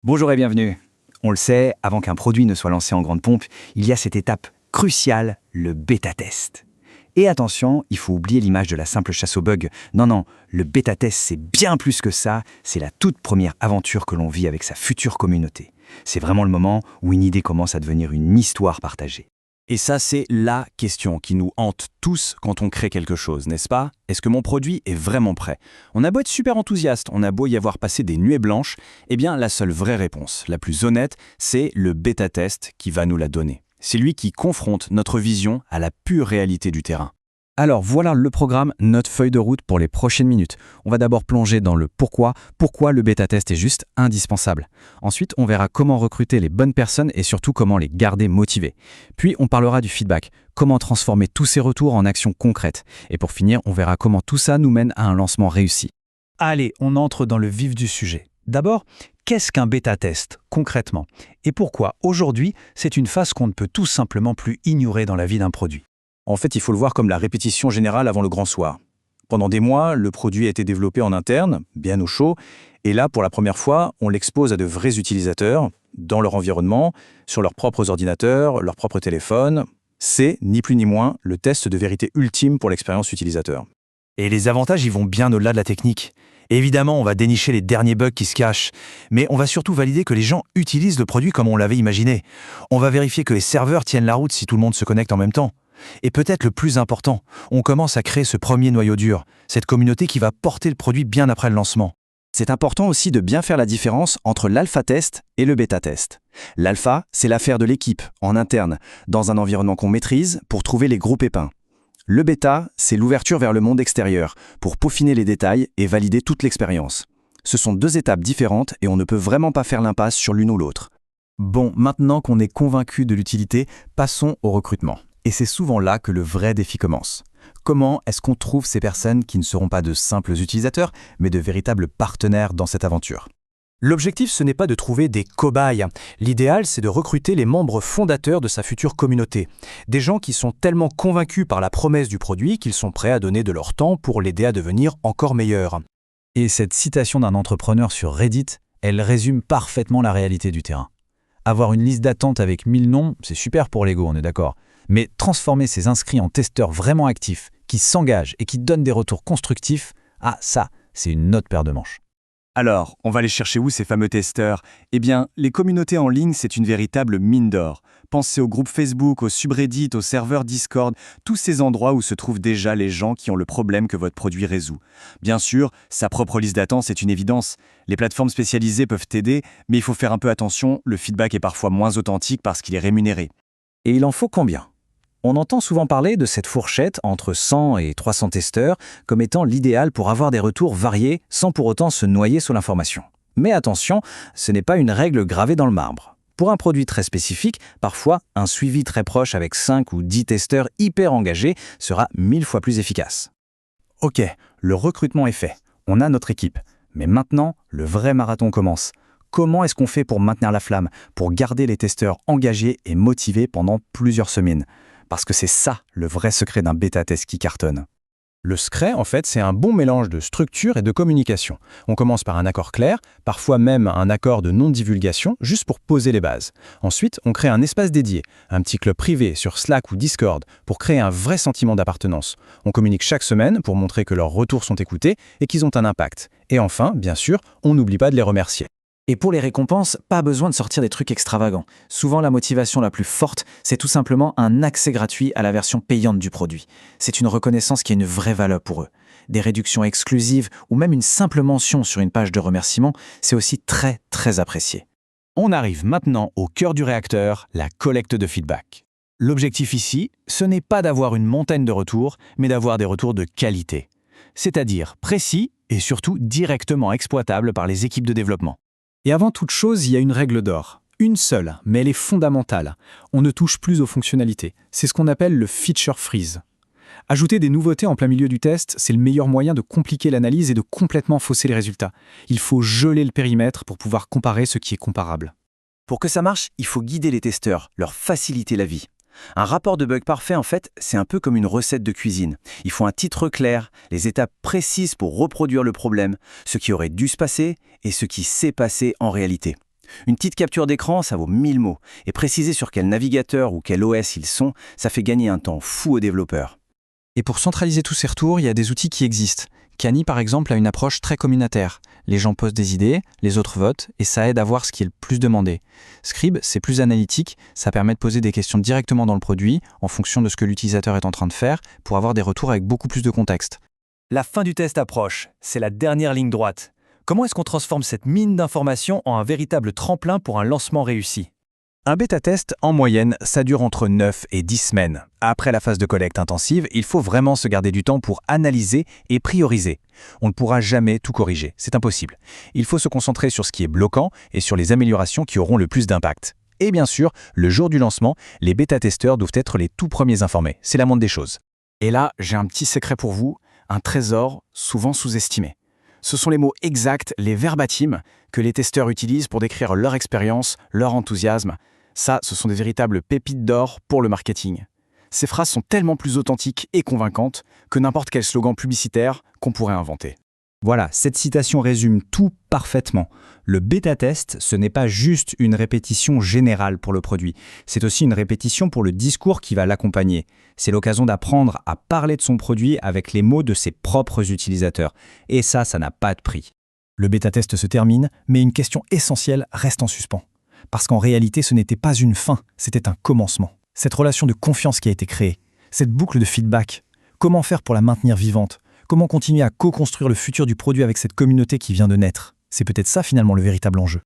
Bonjour et bienvenue. On le sait, avant qu'un produit ne soit lancé en grande pompe, il y a cette étape cruciale, le bêta-test. Et attention, il faut oublier l'image de la simple chasse aux bugs. Non, le bêta-test c'est bien plus que ça, c'est la toute première aventure que l'on vit avec sa future communauté. C'est vraiment le moment où une idée commence à devenir une histoire partagée. Et ça, c'est la question qui nous hante tous quand on crée quelque chose, n'est-ce pas? Est-ce que mon produit est vraiment prêt? On a beau être super enthousiaste, on a beau y avoir passé des nuées blanches, eh bien la seule vraie réponse, la plus honnête, c'est le bêta-test qui va nous la donner. C'est lui qui confronte notre vision à la pure réalité du terrain. Alors voilà le programme, notre feuille de route pour les prochaines minutes. On va d'abord plonger dans le pourquoi le bêta-test est juste indispensable. Ensuite, on verra comment recruter les bonnes personnes et surtout comment les garder motivées. Puis on parlera du feedback, comment transformer tous ces retours en actions concrètes. Et pour finir, on verra comment tout ça nous mène à un lancement réussi. Allez, on entre dans le vif du sujet. D'abord, qu'est-ce qu'un bêta-test, concrètement? Et pourquoi, aujourd'hui, c'est une phase qu'on ne peut tout simplement plus ignorer dans la vie d'un produit? En fait, il faut le voir comme la répétition générale avant le grand soir. Pendant des mois, le produit a été développé en interne, bien au chaud, et là, pour la première fois, on l'expose à de vrais utilisateurs, dans leur environnement, sur leurs propres ordinateurs, leurs propres téléphones. C'est, ni plus ni moins, le test de vérité ultime pour l'expérience utilisateur. Et les avantages, ils vont bien au-delà de la technique. Évidemment, on va dénicher les derniers bugs qui se cachent, mais on va surtout valider que les gens utilisent le produit comme on l'avait imaginé. On va vérifier que les serveurs tiennent la route si tout le monde se connecte en même temps. Et peut-être le plus important, on commence à créer ce premier noyau dur, cette communauté qui va porter le produit bien après le lancement. C'est important aussi de bien faire la différence entre l'alpha-test et le bêta-test. L'alpha, c'est l'affaire de l'équipe, en interne, dans un environnement qu'on maîtrise pour trouver les gros pépins. Le bêta, c'est l'ouverture vers le monde extérieur, pour peaufiner les détails et valider toute l'expérience. Ce sont deux étapes différentes et on ne peut vraiment pas faire l'impasse sur l'une ou l'autre. Bon, maintenant qu'on est convaincu de l'utilité, passons au recrutement. Et c'est souvent là que le vrai défi commence. Comment est-ce qu'on trouve ces personnes qui ne seront pas de simples utilisateurs, mais de véritables partenaires dans cette aventure? L'objectif, ce n'est pas de trouver des cobayes. L'idéal, c'est de recruter les membres fondateurs de sa future communauté. Des gens qui sont tellement convaincus par la promesse du produit qu'ils sont prêts à donner de leur temps pour l'aider à devenir encore meilleur. Et cette citation d'un entrepreneur sur Reddit, elle résume parfaitement la réalité du terrain. Avoir une liste d'attente avec 1000 noms, c'est super pour l'ego, on est d'accord. Mais transformer ces inscrits en testeurs vraiment actifs, qui s'engagent et qui donnent des retours constructifs, ça, c'est une autre paire de manches. Alors, on va aller chercher où ces fameux testeurs? Eh bien, les communautés en ligne, c'est une véritable mine d'or. Pensez aux groupes Facebook, aux subreddits, aux serveurs Discord, tous ces endroits où se trouvent déjà les gens qui ont le problème que votre produit résout. Bien sûr, sa propre liste d'attente, c'est une évidence. Les plateformes spécialisées peuvent t'aider, mais il faut faire un peu attention, le feedback est parfois moins authentique parce qu'il est rémunéré. Et il en faut combien? On entend souvent parler de cette fourchette entre 100 et 300 testeurs comme étant l'idéal pour avoir des retours variés sans pour autant se noyer sous l'information. Mais attention, ce n'est pas une règle gravée dans le marbre. Pour un produit très spécifique, parfois un suivi très proche avec 5 ou 10 testeurs hyper engagés sera 1000 fois plus efficace. Ok, le recrutement est fait. On a notre équipe. Mais maintenant, le vrai marathon commence. Comment est-ce qu'on fait pour maintenir la flamme, pour garder les testeurs engagés et motivés pendant plusieurs semaines? Parce que c'est ça, le vrai secret d'un bêta-test qui cartonne. Le secret, en fait, c'est un bon mélange de structure et de communication. On commence par un accord clair, parfois même un accord de non-divulgation, juste pour poser les bases. Ensuite, on crée un espace dédié, un petit club privé sur Slack ou Discord, pour créer un vrai sentiment d'appartenance. On communique chaque semaine pour montrer que leurs retours sont écoutés et qu'ils ont un impact. Et enfin, bien sûr, on n'oublie pas de les remercier. Et pour les récompenses, pas besoin de sortir des trucs extravagants. Souvent, la motivation la plus forte, c'est tout simplement un accès gratuit à la version payante du produit. C'est une reconnaissance qui a une vraie valeur pour eux. Des réductions exclusives ou même une simple mention sur une page de remerciement, c'est aussi très, très apprécié. On arrive maintenant au cœur du réacteur, la collecte de feedback. L'objectif ici, ce n'est pas d'avoir une montagne de retours, mais d'avoir des retours de qualité. C'est-à-dire précis et surtout directement exploitables par les équipes de développement. Et avant toute chose, il y a une règle d'or. Une seule, mais elle est fondamentale. On ne touche plus aux fonctionnalités. C'est ce qu'on appelle le feature freeze. Ajouter des nouveautés en plein milieu du test, c'est le meilleur moyen de compliquer l'analyse et de complètement fausser les résultats. Il faut geler le périmètre pour pouvoir comparer ce qui est comparable. Pour que ça marche, il faut guider les testeurs, leur faciliter la vie. Un rapport de bug parfait, en fait, c'est un peu comme une recette de cuisine. Il faut un titre clair, les étapes précises pour reproduire le problème, ce qui aurait dû se passer et ce qui s'est passé en réalité. Une petite capture d'écran, ça vaut 1000 mots. Et préciser sur quel navigateur ou quel OS ils sont, ça fait gagner un temps fou aux développeurs. Et pour centraliser tous ces retours, il y a des outils qui existent. Canny, par exemple, a une approche très communautaire. Les gens posent des idées, les autres votent, et ça aide à voir ce qui est le plus demandé. Scribe, c'est plus analytique, ça permet de poser des questions directement dans le produit, en fonction de ce que l'utilisateur est en train de faire, pour avoir des retours avec beaucoup plus de contexte. La fin du test approche, c'est la dernière ligne droite. Comment est-ce qu'on transforme cette mine d'informations en un véritable tremplin pour un lancement réussi ? Un bêta-test, en moyenne, ça dure entre 9 et 10 semaines. Après la phase de collecte intensive, il faut vraiment se garder du temps pour analyser et prioriser. On ne pourra jamais tout corriger, c'est impossible. Il faut se concentrer sur ce qui est bloquant et sur les améliorations qui auront le plus d'impact. Et bien sûr, le jour du lancement, les bêta-testeurs doivent être les tout premiers informés. C'est la moindre des choses. Et là, j'ai un petit secret pour vous, un trésor souvent sous-estimé. Ce sont les mots exacts, les verbatims, que les testeurs utilisent pour décrire leur expérience, leur enthousiasme. Ça, ce sont des véritables pépites d'or pour le marketing. Ces phrases sont tellement plus authentiques et convaincantes que n'importe quel slogan publicitaire qu'on pourrait inventer. Voilà, cette citation résume tout parfaitement. Le bêta-test, ce n'est pas juste une répétition générale pour le produit, c'est aussi une répétition pour le discours qui va l'accompagner. C'est l'occasion d'apprendre à parler de son produit avec les mots de ses propres utilisateurs. Et ça n'a pas de prix. Le bêta-test se termine, mais une question essentielle reste en suspens. Parce qu'en réalité, ce n'était pas une fin, c'était un commencement. Cette relation de confiance qui a été créée, cette boucle de feedback, comment faire pour la maintenir vivante ? Comment continuer à co-construire le futur du produit avec cette communauté qui vient de naître ? C'est peut-être ça finalement le véritable enjeu.